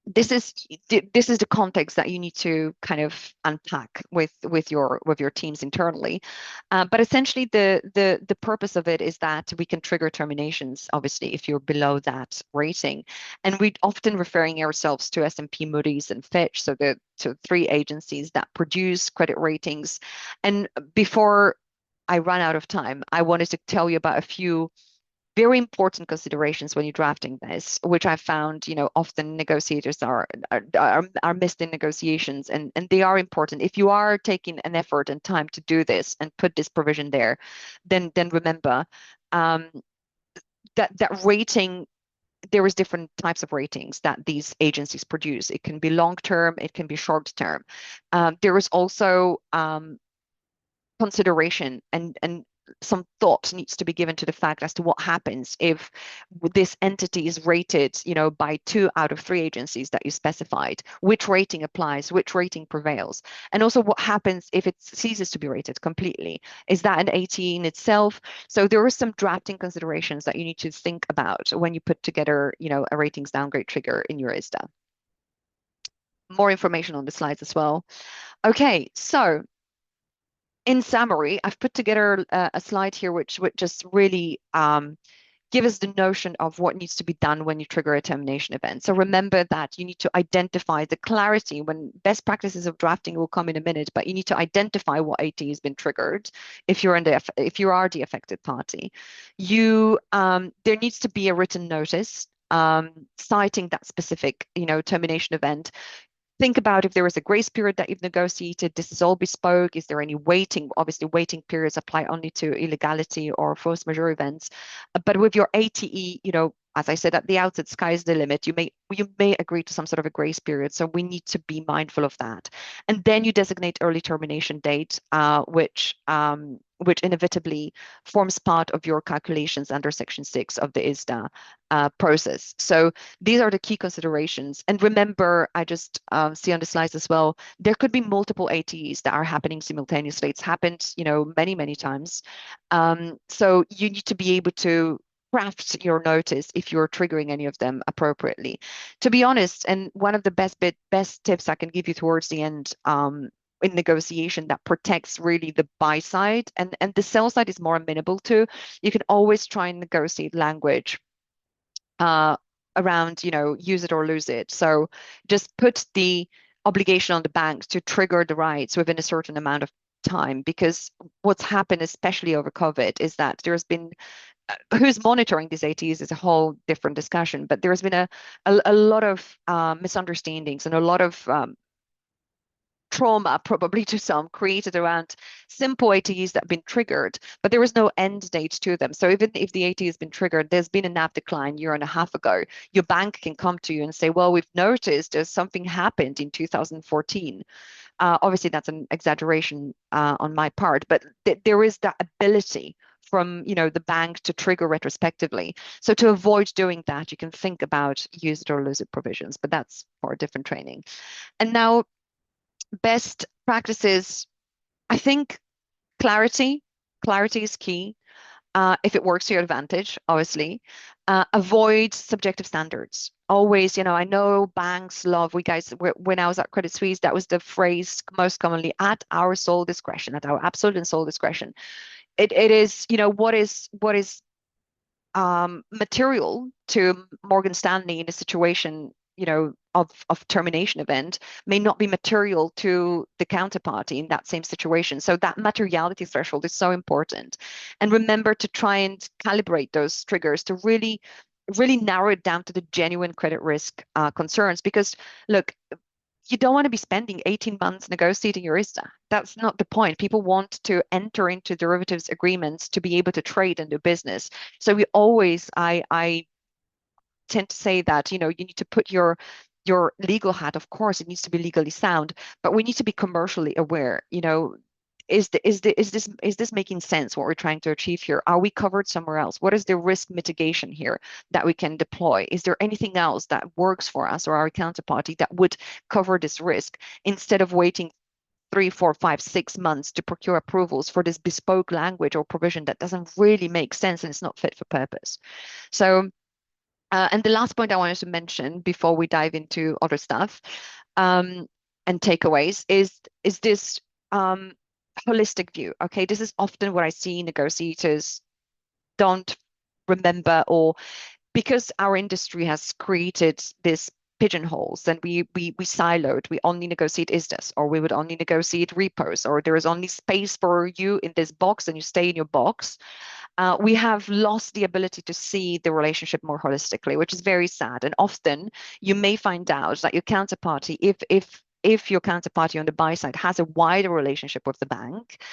this is the context that you need to kind of unpack with your teams internally. But essentially, the purpose of it is that we can trigger terminations, obviously, if you're below that rating. And we're often referring ourselves to S&P, Moody's, and Fitch, so the three agencies that produce credit ratings. And before I run out of time, I wanted to tell you about a few very important considerations when you're drafting this, which I found, often negotiators are missed in negotiations, and they are important. If you are taking an effort and time to do this and put this provision there, then remember that rating. There is different types of ratings that these agencies produce. It can be long term, it can be short term. There is also consideration and some thought needs to be given to the fact as to what happens if this entity is rated, by 2 out of 3 agencies that you specified, which rating applies, which rating prevails, and also what happens if it ceases to be rated completely. Is that an AT in itself? So there are some drafting considerations that you need to think about when you put together, a ratings downgrade trigger in your ISDA. More information on the slides as well. Okay, so in summary, I've put together a slide here which would just really give us the notion of what needs to be done when you trigger a termination event. So remember that you need to identify the clarity. When best practices of drafting will come in a minute, but you need to identify what AT has been triggered if you are the affected party. There needs to be a written notice citing that specific termination event. Think about if there is a grace period that you've negotiated. This is all bespoke. Is there any waiting? Obviously, waiting periods apply only to illegality or force majeure events. But with your ATE, as I said at the outset, sky's the limit. You may agree to some sort of a grace period. So we need to be mindful of that. And then you designate early termination date, which inevitably forms part of your calculations under Section 6 of the ISDA process. So these are the key considerations. And remember, I just see on the slides as well, there could be multiple ATEs that are happening simultaneously. It's happened, many, many times. So you need to be able to craft your notice if you're triggering any of them appropriately. To be honest, and one of the best tips I can give you towards the end in negotiation that protects really the buy side and the sell side is more amenable to, you can always try and negotiate language around, use it or lose it. So just put the obligation on the bank to trigger the rights within a certain amount of time, because what's happened, especially over COVID, is that there's been who's monitoring these ATs is a whole different discussion, but there's been a lot of misunderstandings and a lot of trauma, probably to some, created around simple ATEs that have been triggered, but there is no end date to them. So even if the ATE has been triggered, there's been a NAV decline 1.5 years ago, your bank can come to you and say, well, we've noticed there's something happened in 2014. Obviously, that's an exaggeration on my part, but there is that ability from the bank to trigger retrospectively. So to avoid doing that, you can think about use it or lose it provisions, but that's for a different training. And now, best practices, I think clarity is key. If it works to your advantage, obviously. Avoid subjective standards. Always, I know banks love, when I was at Credit Suisse, that was the phrase most commonly, at our sole discretion, at our absolute and sole discretion. It is, what is material to Morgan Stanley in a situation, of termination event may not be material to the counterparty in that same situation. So that materiality threshold is so important. And remember to try and calibrate those triggers to really narrow it down to the genuine credit risk concerns. Because look, you don't want to be spending 18 months negotiating your ISDA. That's not the point. People want to enter into derivatives agreements to be able to trade and do business. So I tend to say that, you need to put your legal hat. Of course, it needs to be legally sound, but we need to be commercially aware. Is this making sense what we're trying to achieve here? Are we covered somewhere else? What is the risk mitigation here that we can deploy? Is there anything else that works for us or our counterparty that would cover this risk instead of waiting 3, 4, 5, 6 months to procure approvals for this bespoke language or provision that doesn't really make sense and it's not fit for purpose? So and the last point I wanted to mention before we dive into other stuff and takeaways is this holistic view. Okay, this is often what I see negotiators don't remember, or because our industry has created this pigeonholes and we siloed. We only negotiate ISDAs, or we would only negotiate repos, or there is only space for you in this box and you stay in your box. We have lost the ability to see the relationship more holistically, which is very sad. And often you may find out that your counterparty, if your counterparty on the buy side has a wider relationship with the bank,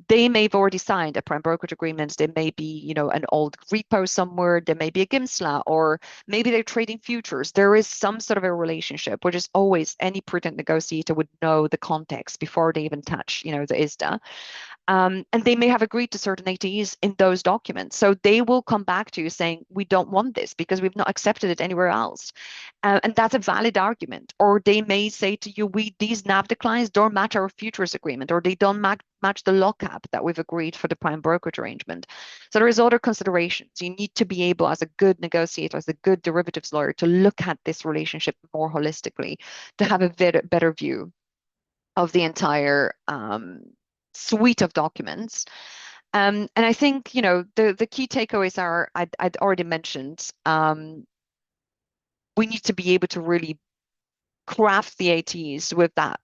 they may have already signed a prime brokerage agreement. There may be, an old repo somewhere. There may be a GIMSLA, or maybe they're trading futures. There is some sort of a relationship, which is always any prudent negotiator would know the context before they even touch, the ISDA. And they may have agreed to certain ATEs in those documents. So they will come back to you saying, we don't want this because we've not accepted it anywhere else. And that's a valid argument. Or they may say to you, these NAV declines don't match our futures agreement, or they don't match the lockup that we've agreed for the prime brokerage arrangement. So there is other considerations. You need to be able, as a good negotiator, as a good derivatives lawyer, to look at this relationship more holistically, to have a better view of the entire suite of documents. And I think, the key takeaways are, I'd already mentioned, we need to be able to really craft the ATs with that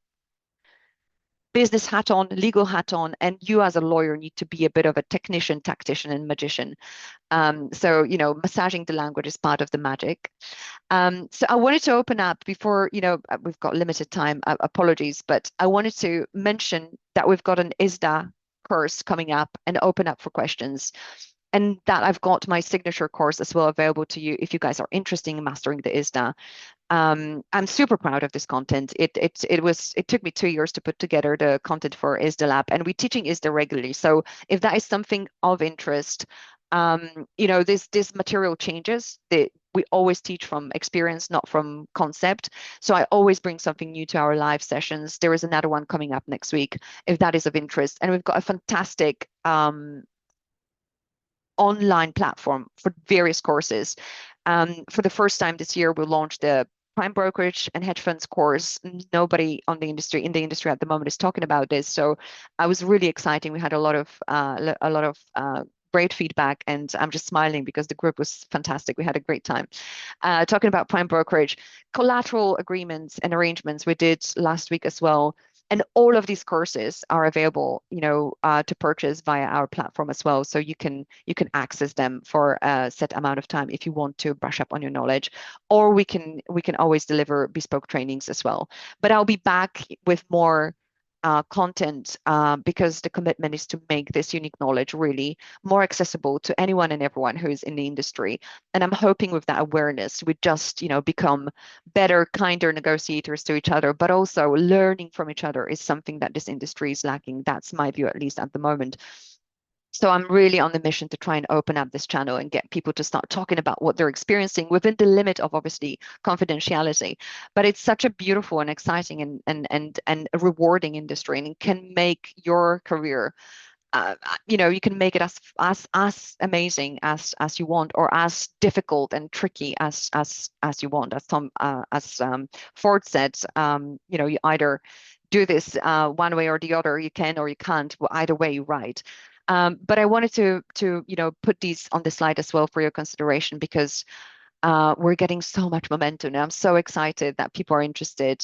business hat on, legal hat on, and you as a lawyer need to be a bit of a technician, tactician, and magician. So, massaging the language is part of the magic. So I wanted to open up before, we've got limited time, apologies, but I wanted to mention that we've got an ISDA course coming up and open up for questions. And that I've got my signature course as well available to you if you guys are interested in mastering the ISDA. I'm super proud of this content. It took me 2 years to put together the content for ISDA Lab, and we're teaching ISDA regularly. So if that is something of interest, this material changes. We always teach from experience, not from concept. So I always bring something new to our live sessions. There is another one coming up next week if that is of interest. And we've got a fantastic online platform for various courses. For the first time this year, we'll launch the prime brokerage and hedge funds course. Nobody in the industry at the moment is talking about this. So I was really exciting. We had a lot of great feedback, and I'm just smiling because the group was fantastic. We had a great time talking about prime brokerage, collateral agreements and arrangements we did last week as well. And all of these courses are available, to purchase via our platform as well. So you can access them for a set amount of time if you want to brush up on your knowledge, or we can always deliver bespoke trainings as well. But I'll be back with more content because the commitment is to make this unique knowledge really more accessible to anyone and everyone who's in the industry. And I'm hoping with that awareness, we just, become better, kinder negotiators to each other, but also learning from each other is something that this industry is lacking. That's my view, at least at the moment. So I'm really on the mission to try and open up this channel and get people to start talking about what they're experiencing within the limit of obviously confidentiality. But it's such a beautiful and exciting and rewarding industry, and it can make your career. You can make it as amazing as you want, or as difficult and tricky as you want. As Ford said, you either do this one way or the other. You can or you can't. Well, either way, you're right. But I wanted to put these on the slide as well for your consideration, because we're getting so much momentum. And I'm so excited that people are interested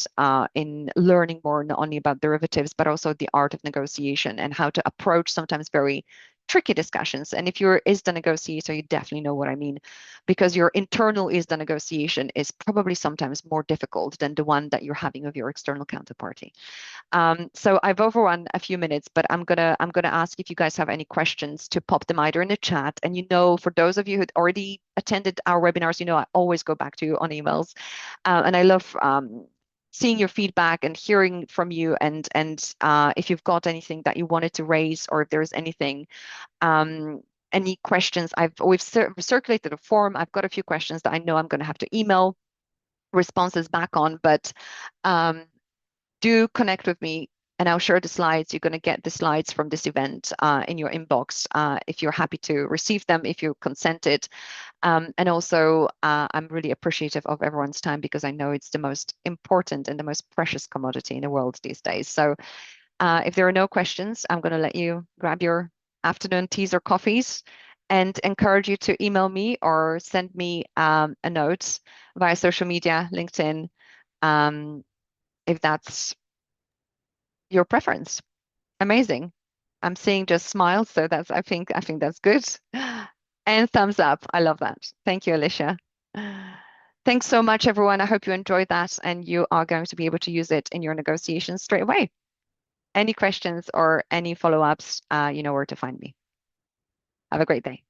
in learning more, not only about derivatives, but also the art of negotiation and how to approach sometimes very tricky discussions. And if you're ISDA negotiator, you definitely know what I mean, because your internal ISDA negotiation is probably sometimes more difficult than the one that you're having with your external counterparty. So I've overrun a few minutes, but I'm gonna ask if you guys have any questions to pop them either in the chat. And for those of you who'd already attended our webinars, I always go back to you on emails, and I love seeing your feedback and hearing from you. And if you've got anything that you wanted to raise, or if there's um, any questions, we've circulated a form. I've got a few questions that I know I'm going to have to email responses back on, but um, do connect with me and I'll share the slides. You're going to get the slides from this event in your inbox if you're happy to receive them, if you consented. And also, I'm really appreciative of everyone's time because I know it's the most important and the most precious commodity in the world these days. So if there are no questions, I'm going to let you grab your afternoon teas or coffees and encourage you to email me or send me a note via social media, LinkedIn, um, if that's your preference. Amazing. I'm seeing just smiles, so I think that's good. And thumbs up. I love that. Thank you, Alicia. Thanks so much, everyone. I hope you enjoyed that and you are going to be able to use it in your negotiations straight away. Any questions or any follow-ups, you know where to find me. Have a great day.